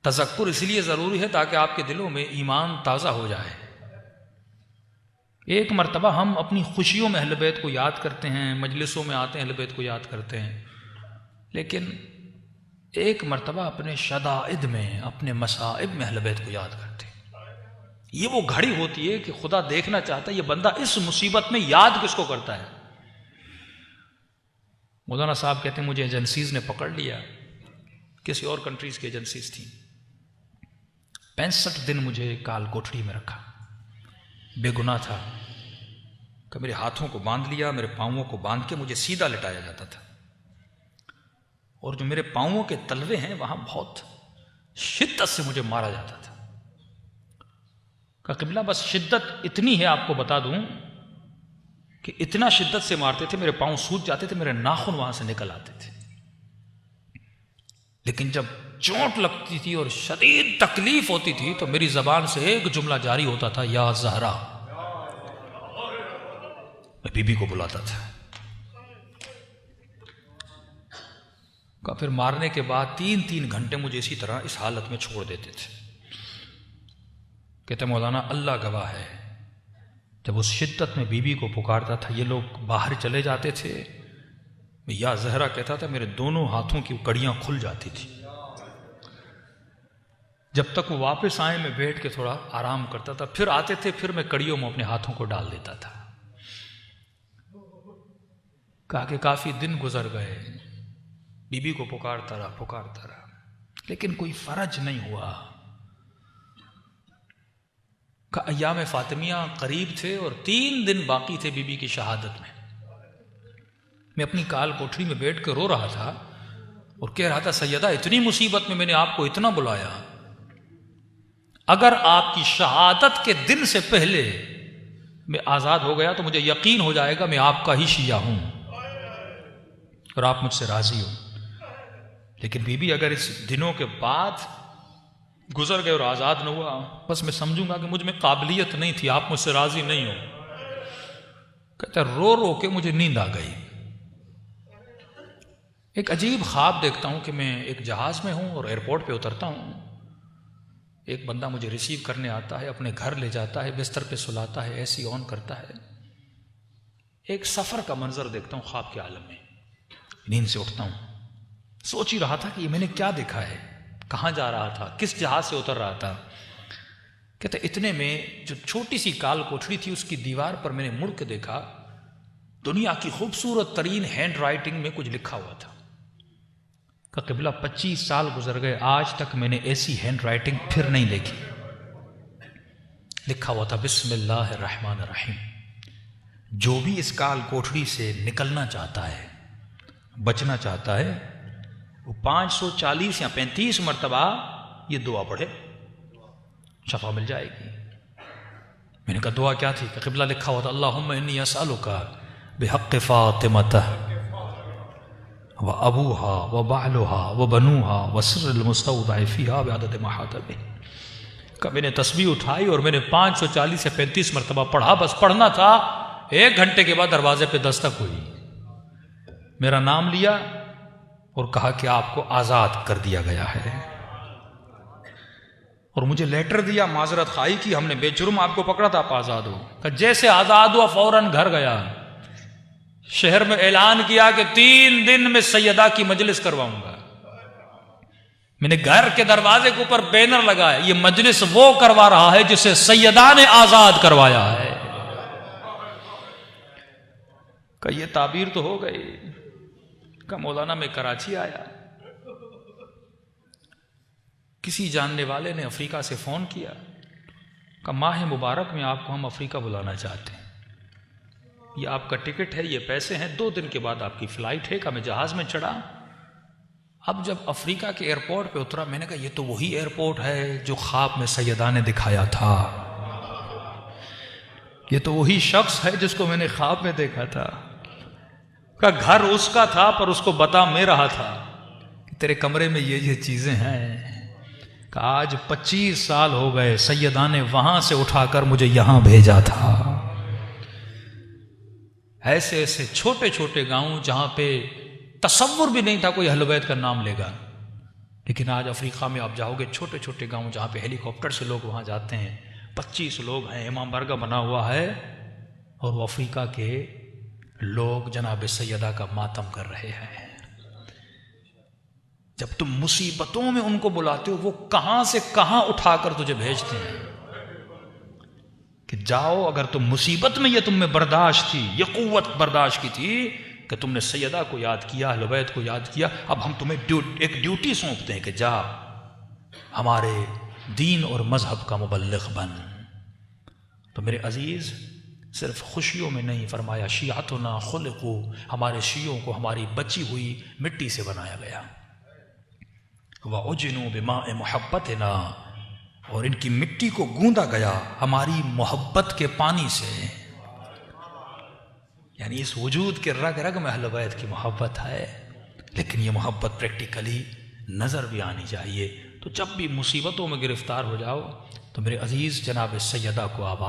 تذکر اس لیے ضروری ہے تاکہ آپ کے دلوں میں ایمان تازہ ہو جائے۔ ایک مرتبہ ہم اپنی خوشیوں میں اہل بیت کو یاد کرتے ہیں، مجلسوں میں آتے ہیں اہل بیت کو یاد کرتے ہیں، لیکن ایک مرتبہ اپنے شدائد میں، اپنے مصائب میں اہل بیت کو یاد کرتے ہیں۔ یہ وہ گھڑی ہوتی ہے کہ خدا دیکھنا چاہتا ہے یہ بندہ اس مصیبت میں یاد کس کو کرتا ہے۔ مولانا صاحب کہتے ہیں مجھے ایجنسیز نے پکڑ لیا، کسی اور کنٹریز کی ایجنسیز تھیں، 65 دن مجھے کال کوٹھڑی میں رکھا، بے گناہ تھا کہ میرے ہاتھوں کو باندھ لیا، میرے پاؤں کو باندھ کے مجھے سیدھا لٹایا جاتا تھا، اور جو میرے پاؤں کے تلوے ہیں وہاں بہت شدت سے مجھے مارا جاتا تھا۔ کہ قبلہ بس شدت اتنی ہے آپ کو بتا دوں کہ اتنا شدت سے مارتے تھے میرے پاؤں سوج جاتے تھے، میرے ناخن وہاں سے نکل آتے تھے، لیکن جب چوٹ لگتی تھی اور شدید تکلیف ہوتی تھی تو میری زبان سے ایک جملہ جاری ہوتا تھا، یا زہرا۔ میں بی بی کو بلاتا تھا، کہ پھر مارنے کے بعد 3 گھنٹے مجھے اسی طرح اس حالت میں چھوڑ دیتے تھے۔ کہتے مولانا اللہ گواہ ہے، جب اس شدت میں بی بی کو پکارتا تھا یہ لوگ باہر چلے جاتے تھے، میں یا زہرا کہتا تھا، میرے دونوں ہاتھوں کی کڑیاں کھل جاتی تھی۔ جب تک وہ واپس آئے میں بیٹھ کے تھوڑا آرام کرتا تھا، پھر آتے تھے، پھر میں کڑیوں میں اپنے ہاتھوں کو ڈال دیتا تھا۔ کہا کہ کافی دن گزر گئے، بی بی کو پکارتا رہا، لیکن کوئی فرج نہیں ہوا۔ کہ ایام فاطمیہ قریب تھے اور 3 دن باقی تھے بی بی کی شہادت میں اپنی کال کوٹھڑی میں بیٹھ کے رو رہا تھا اور کہہ رہا تھا سیدہ اتنی مصیبت میں میں نے آپ کو اتنا بلایا، اگر آپ کی شہادت کے دن سے پہلے میں آزاد ہو گیا تو مجھے یقین ہو جائے گا میں آپ کا ہی شیعہ ہوں اور آپ مجھ سے راضی ہو، لیکن بی بی اگر اس دنوں کے بعد گزر گئے اور آزاد نہ ہوا بس میں سمجھوں گا کہ مجھ میں قابلیت نہیں تھی، آپ مجھ سے راضی نہیں ہو۔ کہتا رو رو کے مجھے نیند آ گئی۔ ایک عجیب خواب دیکھتا ہوں کہ میں ایک جہاز میں ہوں اور ایئرپورٹ پہ اترتا ہوں، ایک بندہ مجھے ریسیو کرنے آتا ہے، اپنے گھر لے جاتا ہے، بستر پہ سلاتا ہے، اے سی آن کرتا ہے۔ ایک سفر کا منظر دیکھتا ہوں خواب کے عالم میں، نیند سے اٹھتا ہوں، سوچ ہی رہا تھا کہ یہ میں نے کیا دیکھا ہے، کہاں جا رہا تھا، کس جہاز سے اتر رہا تھا۔ کہتے اتنے میں جو چھوٹی سی کال کوٹھڑی تھی اس کی دیوار پر میں نے مڑ کے دیکھا، دنیا کی خوبصورت ترین ہینڈ رائٹنگ میں کچھ لکھا ہوا تھا۔ کہ قبلہ 25 سال گزر گئے، آج تک میں نے ایسی ہینڈ رائٹنگ پھر نہیں دیکھی۔ لکھا ہوا تھا بسم اللہ الرحمن الرحیم، جو بھی اس کال کوٹھڑی سے نکلنا چاہتا ہے، بچنا چاہتا ہے، وہ 540 یا 35 مرتبہ یہ دعا پڑھے، شفا مل جائے گی۔ میں نے کہا دعا کیا تھی؟ کہ قبلہ لکھا ہوا تھا اللہم انی اسألک بحق فاطمہ و ابوہا و بعلہا و بنوہا و سر المستودع فیہا بعدد محاطبہ۔ کہ میں نے تسبیح اٹھائی اور میں نے 540 یا 35 مرتبہ پڑھا، بس پڑھنا تھا۔ 1 گھنٹے کے بعد دروازے پہ دستک ہوئی، میرا نام لیا اور کہا کہ آپ کو آزاد کر دیا گیا ہے، اور مجھے لیٹر دیا، معذرت خواہی کی، ہم نے بے جرم آپ کو پکڑا تھا، آپ آزاد ہو۔ کہ جیسے آزاد ہوا فوراً گھر گیا، شہر میں اعلان کیا کہ 3 دن میں سیدہ کی مجلس کرواؤں گا۔ میں نے گھر کے دروازے کے اوپر بینر لگایا، یہ مجلس وہ کروا رہا ہے جسے سیدہ نے آزاد کروایا ہے۔ کہ یہ تعبیر تو ہو گئی۔ کہ مولانا میں کراچی آیا، کسی جاننے والے نے افریقہ سے فون کیا کہ ماہ مبارک میں آپ کو ہم افریقہ بلانا چاہتے ہیں، یہ آپ کا ٹکٹ ہے، یہ پیسے ہیں، 2 دن کے بعد آپ کی فلائٹ ہے۔ کہ میں جہاز میں چڑھا، اب جب افریقہ کے ایئرپورٹ پہ اترا میں نے کہا یہ تو وہی ایئرپورٹ ہے جو خواب میں سیدہ نے دکھایا تھا، یہ تو وہی شخص ہے جس کو میں نے خواب میں دیکھا تھا۔ کہ گھر اس کا تھا پر اس کو بتا میں رہا تھا کہ تیرے کمرے میں یہ چیزیں ہیں۔ کہ آج 25 سال ہو گئے، سیدہ نے وہاں سے اٹھا کر مجھے یہاں بھیجا تھا۔ ایسے ایسے چھوٹے چھوٹے گاؤں جہاں پہ تصور بھی نہیں تھا کوئی اہل بیت کا نام لے گا، لیکن آج افریقہ میں آپ جاؤ گے چھوٹے چھوٹے گاؤں جہاں پہ ہیلی کاپٹر سے لوگ وہاں جاتے ہیں، 25 لوگ ہیں، امام بارگاہ بنا ہوا ہے، اور وہ افریقہ کے لوگ جناب سیدہ کا ماتم کر رہے ہیں۔ جب تم مصیبتوں میں ان کو بلاتے ہو، وہ کہاں سے کہاں اٹھا کر تجھے بھیجتے ہیں کہ جاؤ، اگر تم مصیبت میں یہ تم میں برداشت تھی، یہ قوت برداشت کی تھی کہ تم نے سیدہ کو یاد کیا، اہل بیت کو یاد کیا، اب ہم تمہیں ایک ڈیوٹی سونپتے ہیں کہ جا ہمارے دین اور مذہب کا مبلغ بن۔ تو میرے عزیز، صرف خوشیوں میں نہیں، فرمایا شیعتنا خلقوا، ہمارے شیعوں کو ہماری بچی ہوئی مٹی سے بنایا گیا، وَعُجِنُوا بِمَاءِ مُحَبَّتِنَا، اور ان کی مٹی کو گوندا گیا ہماری محبت کے پانی سے۔ یعنی اس وجود کے رگ رگ میں اہل بیت کی محبت ہے، لیکن یہ محبت پریکٹیکلی نظر بھی آنی چاہیے۔ تو جب بھی مصیبتوں میں گرفتار ہو جاؤ تو میرے عزیز جناب سیدہ کو آواز